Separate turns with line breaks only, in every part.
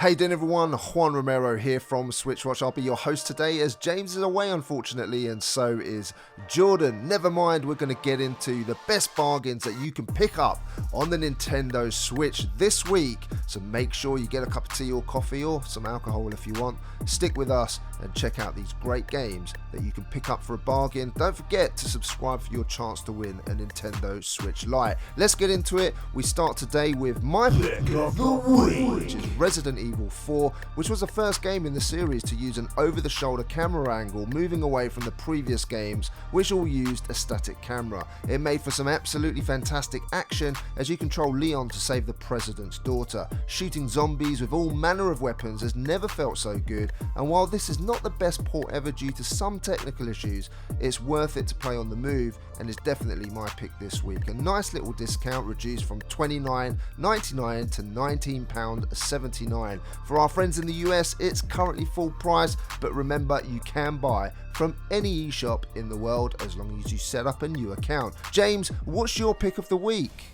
Hey then everyone, Juan Romero here from SwitchWatch. I'll be your host today as James is away unfortunately, and so is Jordan. Never mind, we're going to get into the best bargains that you can pick up on the Nintendo Switch this week. So make sure you get a cup of tea or coffee or some alcohol if you want. Stick with us and check out these great games that you can pick up for a bargain. Don't forget to subscribe for your chance to win a Nintendo Switch Lite. Let's get into it. We start today with my pick of the week, which is Resident Evil 4, which was the first game in the series to use an over-the-shoulder camera angle, moving away from the previous games, which all used a static camera. It made for some absolutely fantastic action as you control Leon to save the president's daughter. Shooting zombies with all manner of weapons has never felt so good, and while this is not the best port ever due to some technical issues, it's worth it to play on the move and is definitely my pick this week. A nice little discount reduced from $29.99 to £19.79. For our friends in the US, it's currently full price, but remember you can buy from any eShop in the world as long as you set up a new account. James, what's your pick of the week?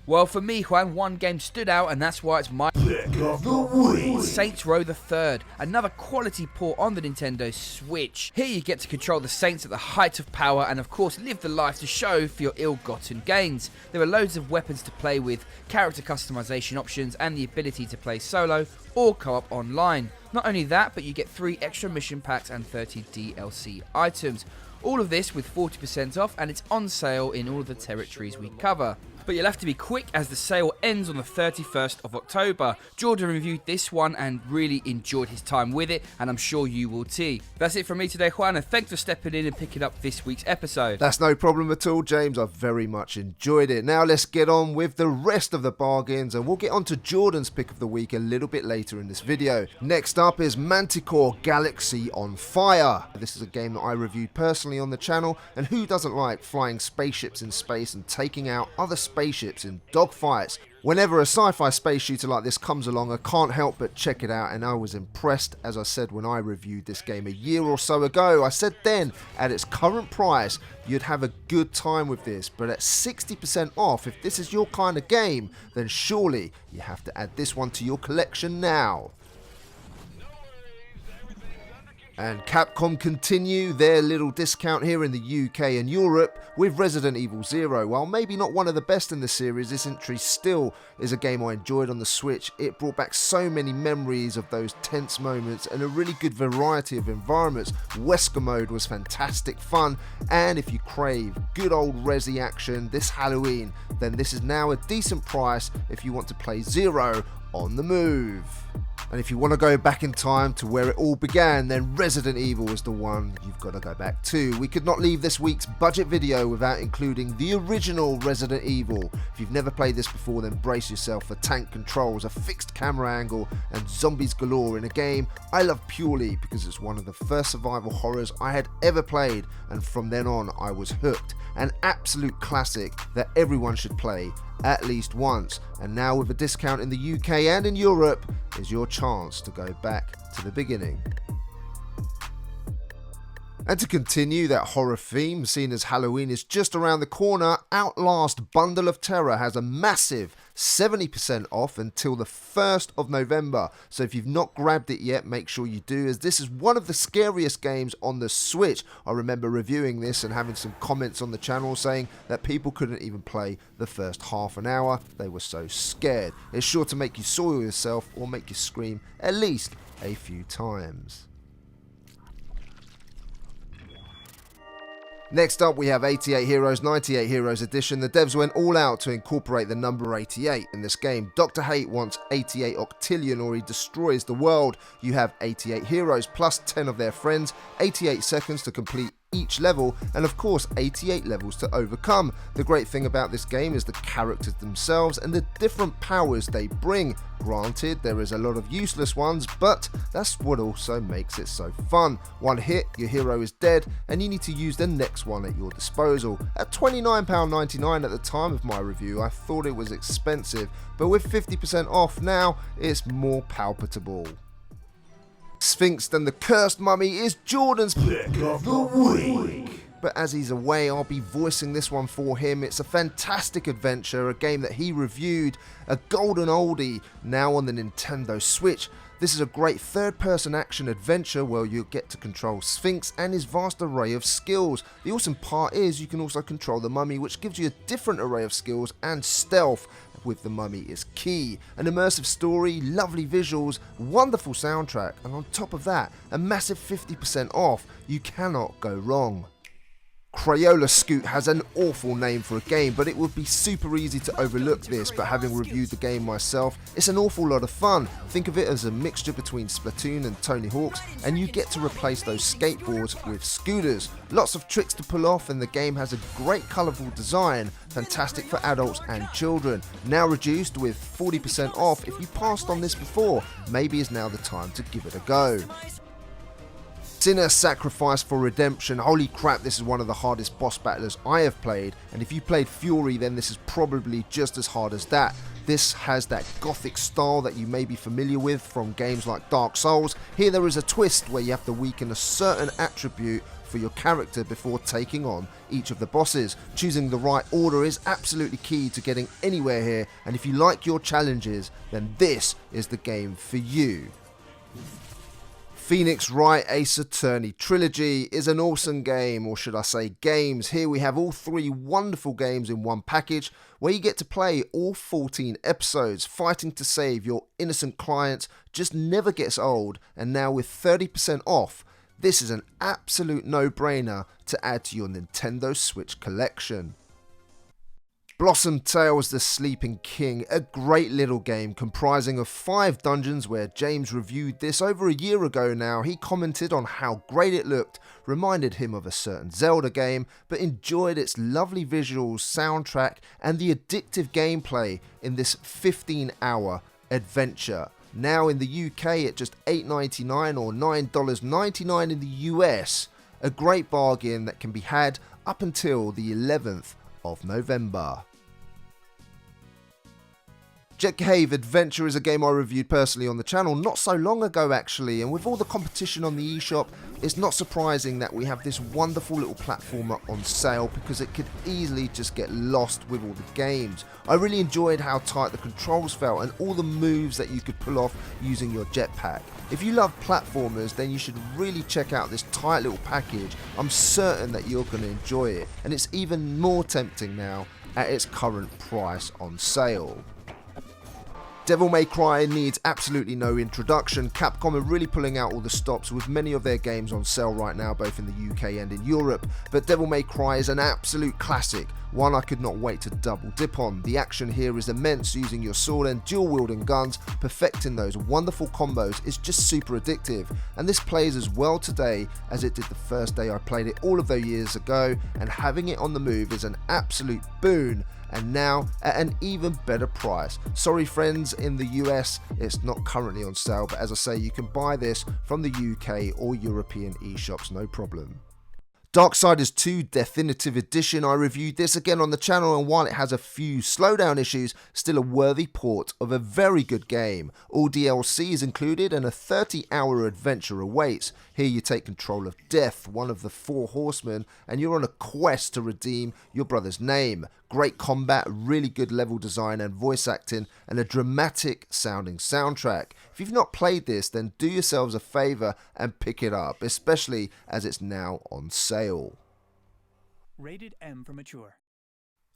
Well, for me, Juan, one game stood out, and that's why it's my pick of the week. Saints Row the Third, another quality port on the Nintendo Switch. Here you get to control the Saints at the height of power and, of course, live the life to show for your ill-gotten gains. There are loads of weapons to play with, character customization options, and the ability to play solo or co-op online. Not only that, but you get 3 extra mission packs and 30 DLC items. All of this with 40% off, and it's on sale in all of the territories we cover. But you'll have to be quick as the sale ends on the 31st of October. Jordan reviewed this one and really enjoyed his time with it, and I'm sure you will too. That's it from me today, Juan, and thanks for stepping in and picking up this week's episode.
That's no problem at all, James. I've very much enjoyed it. Now let's get on with the rest of the bargains, and we'll get on to Jordan's pick of the week a little bit later in this video. Next up is Manticore Galaxy on Fire. This is a game that I reviewed personally on the channel, and who doesn't like flying spaceships in space and taking out other spaceships in dogfights? Whenever a sci-fi space shooter like this comes along, I can't help but check it out, and I was impressed. As I said when I reviewed this game a year or so ago, I said then at its current price you'd have a good time with this, but at 60% off, if this is your kind of game, then surely you have to add this one to your collection now. And Capcom continue their little discount here in the UK and Europe with Resident Evil 0. While maybe not one of the best in the series, this entry still is a game I enjoyed on the Switch. It brought back so many memories of those tense moments and a really good variety of environments. Wesker mode was fantastic fun, and if you crave good old Resi action this Halloween, then this is now a decent price if you want to play Zero on the move. And if you want to go back in time to where it all began, then Resident Evil is the one you've got to go back to. We could not leave this week's budget video without including the original Resident Evil. If you've never played this before, then brace yourself for tank controls, a fixed camera angle, and zombies galore in a game I love purely because it's one of the first survival horrors I had ever played, and from then on I was hooked. An absolute classic that everyone should play at least once, and now with a discount in the UK and in Europe is your chance to go back to the beginning. And to continue that horror theme, seeing as Halloween is just around the corner, Outlast Bundle of Terror has a massive 70% off until the 1st of November. So if you've not grabbed it yet, make sure you do, as this is one of the scariest games on the Switch. I remember reviewing this and having some comments on the channel saying that people couldn't even play the first half an hour. They were so scared. It's sure to make you soil yourself or make you scream at least a few times. Next up we have 88 Heroes 98 Heroes Edition. The devs went all out to incorporate the number 88 in this game. Dr. Hate wants 88 octillion or he destroys the world. You have 88 heroes plus 10 of their friends, 88 seconds to complete each level, and of course 88 levels to overcome. The great thing about this game is the characters themselves and the different powers they bring. Granted, there is a lot of useless ones, but that's what also makes it so fun. One hit, your hero is dead, and you need to use the next one at your disposal. At £29.99 at the time of my review, I thought it was expensive, but with 50% off now, it's more palpable. Sphynx and the Cursed Mummy is Jordan's pick of the week. But as he's away, I'll be voicing this one for him. It's a fantastic adventure, a game that he reviewed, a golden oldie, now on the Nintendo Switch. This is a great third-person action adventure where you'll get to control Sphynx and his vast array of skills. The awesome part is you can also control the mummy, which gives you a different array of skills, and stealth with the mummy is key. An immersive story, lovely visuals, wonderful soundtrack, and on top of that, a massive 50% off. You cannot go wrong. Crayola Scoop has an awful name for a game, but it would be super easy to overlook this, but having reviewed the game myself, it's an awful lot of fun. Think of it as a mixture between Splatoon and Tony Hawk's, and you get to replace those skateboards with scooters. Lots of tricks to pull off, and the game has a great colourful design, fantastic for adults and children. Now reduced with 40% off. If you passed on this before, maybe is now the time to give it a go. Sinner Sacrifice for Redemption. Holy crap, this is one of the hardest boss battlers I have played, and if you played Fury, then this is probably just as hard as that. This has that gothic style that you may be familiar with from games like Dark Souls. Here there is a twist where you have to weaken a certain attribute for your character before taking on each of the bosses. Choosing the right order is absolutely key to getting anywhere here, and if you like your challenges, then this is the game for you. Sphynx, Wright, Ace Attorney Trilogy is an awesome game, or should I say games. Here we have all 3 wonderful games in one package, where you get to play all 14 episodes. Fighting to save your innocent clients just never gets old, and now with 30% off, this is an absolute no-brainer to add to your Nintendo Switch collection. Blossom Tales the Sleeping King, a great little game comprising of 5 dungeons where James reviewed this over a year ago now. He commented on how great it looked, reminded him of a certain Zelda game, but enjoyed its lovely visuals, soundtrack and the addictive gameplay in this 15-hour adventure. Now in the UK at just $8.99 or $9.99 in the US, a great bargain that can be had up until the 11th of November. Jet Cave Adventure is a game I reviewed personally on the channel not so long ago actually, and with all the competition on the eShop, it's not surprising that we have this wonderful little platformer on sale because it could easily just get lost with all the games. I really enjoyed how tight the controls felt and all the moves that you could pull off using your jetpack. If you love platformers, then you should really check out this tight little package. I'm certain that you're going to enjoy it, and it's even more tempting now at its current price on sale. Devil May Cry needs absolutely no introduction. Capcom are really pulling out all the stops with many of their games on sale right now, both in the UK and in Europe, but Devil May Cry is an absolute classic, one I could not wait to double dip on. The action here is immense, using your sword and dual wielding guns, perfecting those wonderful combos is just super addictive, and this plays as well today as it did the first day I played it all of those years ago, and having it on the move is an absolute boon, and now at an even better price. Sorry friends, in the US it's not currently on sale, but as I say, you can buy this from the UK or European eShops, no problem. Darksiders II Definitive Edition, I reviewed this again on the channel, and while it has a few slowdown issues, still a worthy port of a very good game. All DLC is included and a 30-hour adventure awaits. Here you take control of Death, one of the 4 horsemen, and you're on a quest to redeem your brother's name. Great combat, really good level design and voice acting, and a dramatic sounding soundtrack. If you've not played this, then do yourselves a favour and pick it up, especially as it's now on sale.
Rated M for mature.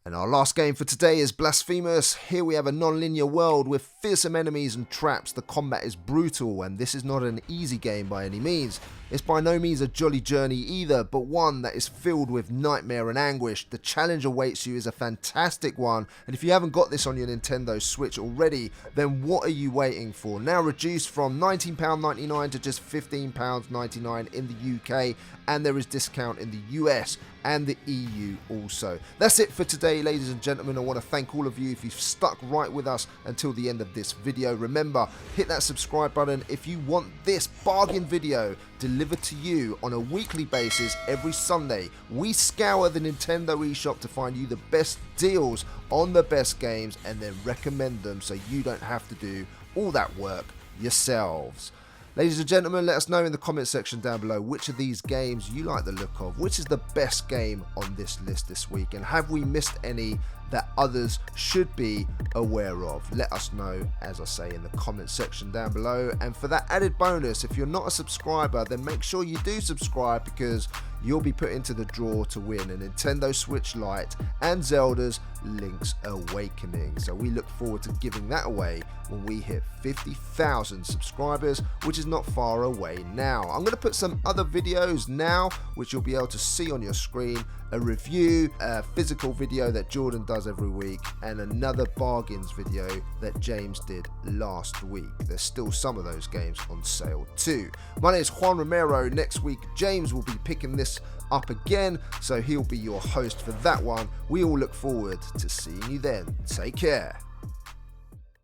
And our last game for today is Blasphemous. Here we have a non-linear world with fearsome enemies and traps. The combat is brutal, and this is not an easy game by any means. It's by no means a jolly journey either, but one that is filled with nightmare and anguish. The challenge awaits you is a fantastic one, and if you haven't got this on your Nintendo Switch already, then what are you waiting for? Now reduced from £19.99 to just £15.99 in the UK, and there is discount in the US and the EU also. That's it for today, ladies and gentlemen. I want to thank all of you if you've stuck right with us until the end of this video. Remember, hit that subscribe button if you want this bargain video delivered to you on a weekly basis every Sunday. We scour the Nintendo eShop to find you the best deals on the best games and then recommend them so you don't have to do all that work yourselves. Ladies and gentlemen, let us know in the comment section down below which of these games you like the look of, which is the best game on this list this week, and have we missed any that others should be aware of? Let us know, as I say, in the comment section down below. And for that added bonus, if you're not a subscriber, then make sure you do subscribe, because you'll be put into the draw to win a Nintendo Switch Lite and Zelda's Link's Awakening. So we look forward to giving that away when we hit 50,000 subscribers, which is not far away now. I'm going to put some other videos now, which you'll be able to see on your screen. A review, a physical video that Jordan does every week, and another bargains video that James did last week. There's still some of those games on sale too. My name is Juan Romero. Next week, James will be picking this up again, so he'll be your host for that one. We all look forward to seeing you then. Take care.